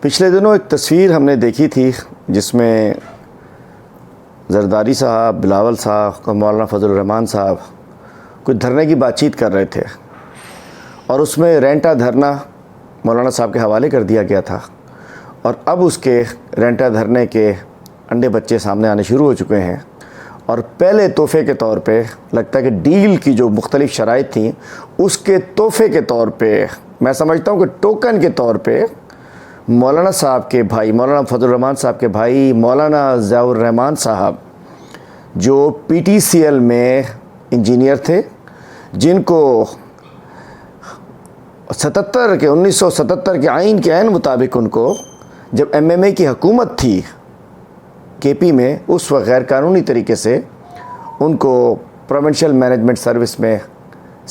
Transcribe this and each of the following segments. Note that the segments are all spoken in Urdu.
پچھلے دنوں ایک تصویر ہم نے دیکھی تھی جس میں زرداری صاحب، بلاول صاحب اور مولانا فضل الرحمان صاحب کچھ دھرنے کی بات چیت کر رہے تھے اور اس میں رینٹا دھرنا مولانا صاحب کے حوالے کر دیا گیا تھا، اور اب اس کے رینٹا دھرنے کے انڈے بچے سامنے آنے شروع ہو چکے ہیں۔ اور پہلے تحفے کے طور پہ لگتا ہے کہ ڈیل کی جو مختلف شرائط تھیں اس کے تحفے کے طور پہ، میں سمجھتا ہوں کہ ٹوکن کے طور پہ، مولانا صاحب کے بھائی، مولانا فضل الرحمان صاحب کے بھائی مولانا ضیاء الرحمان صاحب جو پی ٹی سی ایل میں انجینئر تھے، جن کو 1977 کے آئین کے عین مطابق ان کو جب ایم ایم اے کی حکومت تھی کے پی میں، اس وقت غیر قانونی طریقے سے ان کو پروونشل مینجمنٹ سروس میں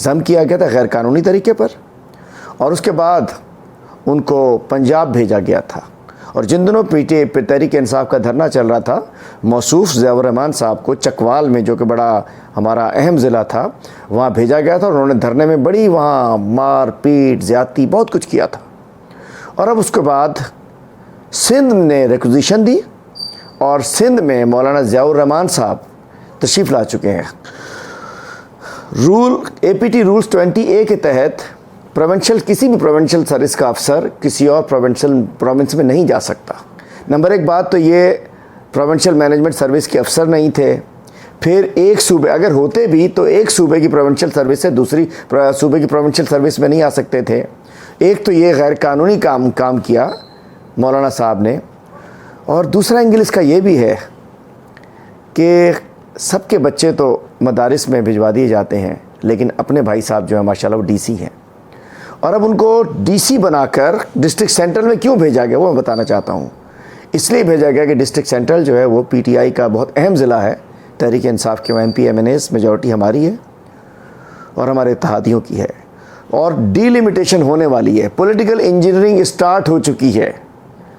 ضم کیا گیا تھا غیر قانونی طریقے پر، اور اس کے بعد ان کو پنجاب بھیجا گیا تھا۔ اور جن دنوں P T A Tehreek Insaf کا دھرنا چل رہا تھا، موصوف ضیاء الرحمان صاحب کو چکوال میں، جو کہ بڑا ہمارا اہم ضلع تھا، وہاں بھیجا گیا تھا، اور انہوں نے دھرنے میں بڑی وہاں مار پیٹ، زیادتی، بہت کچھ کیا تھا۔ اور اب اس کے بعد سندھ نے ریکوزیشن دی اور سندھ میں مولانا ضیاء الرحمان صاحب تشریف لا چکے ہیں۔ اے پی ٹی رولز 20A کے تحت کسی بھی پروونشل سروس کا افسر کسی اور پروونس میں نہیں جا سکتا۔ نمبر ایک بات تو یہ پروونشل مینجمنٹ سروس کے افسر نہیں تھے، پھر ایک صوبے اگر ہوتے بھی تو ایک صوبے کی پروونشل سروس سے دوسری صوبے کی پروونشل سروس میں نہیں آ سکتے تھے۔ ایک تو یہ غیر قانونی کام کیا مولانا صاحب نے، اور دوسرا اینگل اس کا یہ بھی ہے کہ سب کے بچے تو مدارس میں بھجوا دیے جاتے ہیں، لیکن اپنے بھائی صاحب جو ہیں ماشاءاللہ وہ ڈی سی ہیں، اور اب ان کو ڈی سی بنا کر ڈسٹرکٹ سینٹرل میں کیوں بھیجا گیا وہ میں بتانا چاہتا ہوں۔ اس لیے بھیجا گیا کہ ڈسٹرکٹ سینٹرل جو ہے وہ پی ٹی آئی کا بہت اہم ضلع ہے، تحریک انصاف کے M P M N As majority ہماری ہے اور ہمارے اتحادیوں کی ہے، اور ڈی لمیٹیشن ہونے والی ہے، پولیٹیکل انجینئرنگ اسٹارٹ ہو چکی ہے۔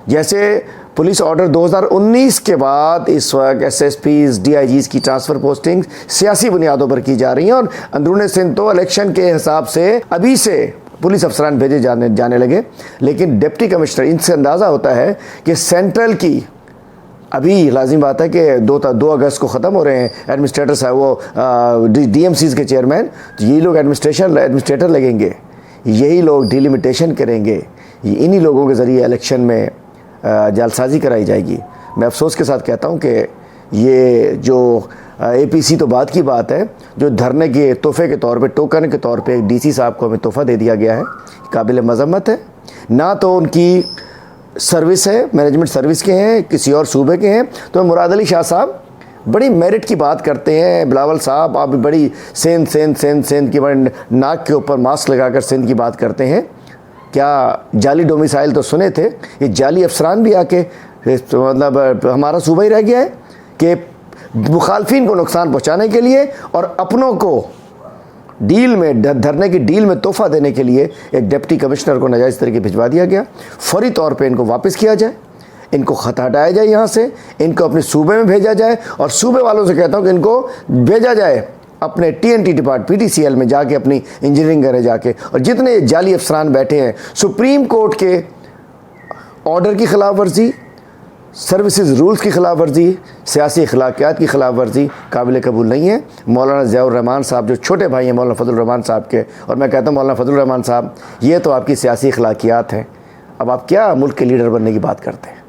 جیسے پولیس آرڈر 2019 کے بعد اس وقت S S Ps, D I Gs کی ٹرانسفر پوسٹنگ سیاسی بنیادوں پر کی جا رہی ہیں، اور اندرون سندھ تو الیکشن کے حساب سے ابھی سے پولیس افسران بھیجے جانے لگے، لیکن ڈپٹی کمشنر، ان سے اندازہ ہوتا ہے کہ سینٹرل کی ابھی لازم بات ہے کہ 2 اگست کو ختم ہو رہے ہیں ایڈمنسٹریٹر صاحب، وہ ڈی ایم سیز کے چیئرمین، یہی لوگ ایڈمنسٹریٹر لگیں گے، یہی لوگ ڈیلیمیٹیشن کریں گے، انہی لوگوں کے ذریعے الیکشن میں جعلسازی کرائی جائے گی۔ میں افسوس کے ساتھ کہتا ہوں کہ یہ جو اے پی سی تو بعد کی بات ہے، جو دھرنے کے تحفے کے طور پہ، ٹوکن کے طور پہ ڈی سی صاحب کو ہمیں تحفہ دے دیا گیا ہے، قابل مذمت ہے۔ نہ تو ان کی سروس ہے، مینجمنٹ سروس کے ہیں، کسی اور صوبے کے ہیں۔ تو مراد علی شاہ صاحب بڑی میرٹ کی بات کرتے ہیں، بلاول صاحب آپ بڑی سندھ کی بڑی ناک کے اوپر ماسک لگا کر سندھ کی بات کرتے ہیں۔ کیا جعلی ڈومیسائل تو سنے تھے، یہ جعلی افسران بھی آ کے مطلب ہمارا صوبہ ہی رہ گیا ہے کہ مخالفین کو نقصان پہنچانے کے لیے اور اپنوں کو ڈیل میں، دھرنے کی ڈیل میں تحفہ دینے کے لیے ایک ڈپٹی کمشنر کو ناجائز طریقے بھجوا دیا گیا۔ فوری طور پہ ان کو واپس کیا جائے، ان کو ہٹایا جائے یہاں سے، ان کو اپنے صوبے میں بھیجا جائے، اور صوبے والوں سے کہتا ہوں کہ ان کو بھیجا جائے اپنے TNT depart P T C L میں جا کے اپنی انجینئرنگ کرے جا کے۔ اور جتنے جعلی افسران بیٹھے ہیں، سپریم کورٹ کے آرڈر کی خلاف ورزی، سروسز رولز کی خلاف ورزی، سیاسی اخلاقیات کی خلاف ورزی قابل قبول نہیں ہے۔ مولانا ضیاء الرحمان صاحب جو چھوٹے بھائی ہیں مولانا فضل الرحمان صاحب کے، اور میں کہتا ہوں مولانا فضل الرحمان صاحب یہ تو آپ کی سیاسی اخلاقیات ہیں، اب آپ کیا ملک کے لیڈر بننے کی بات کرتے ہیں؟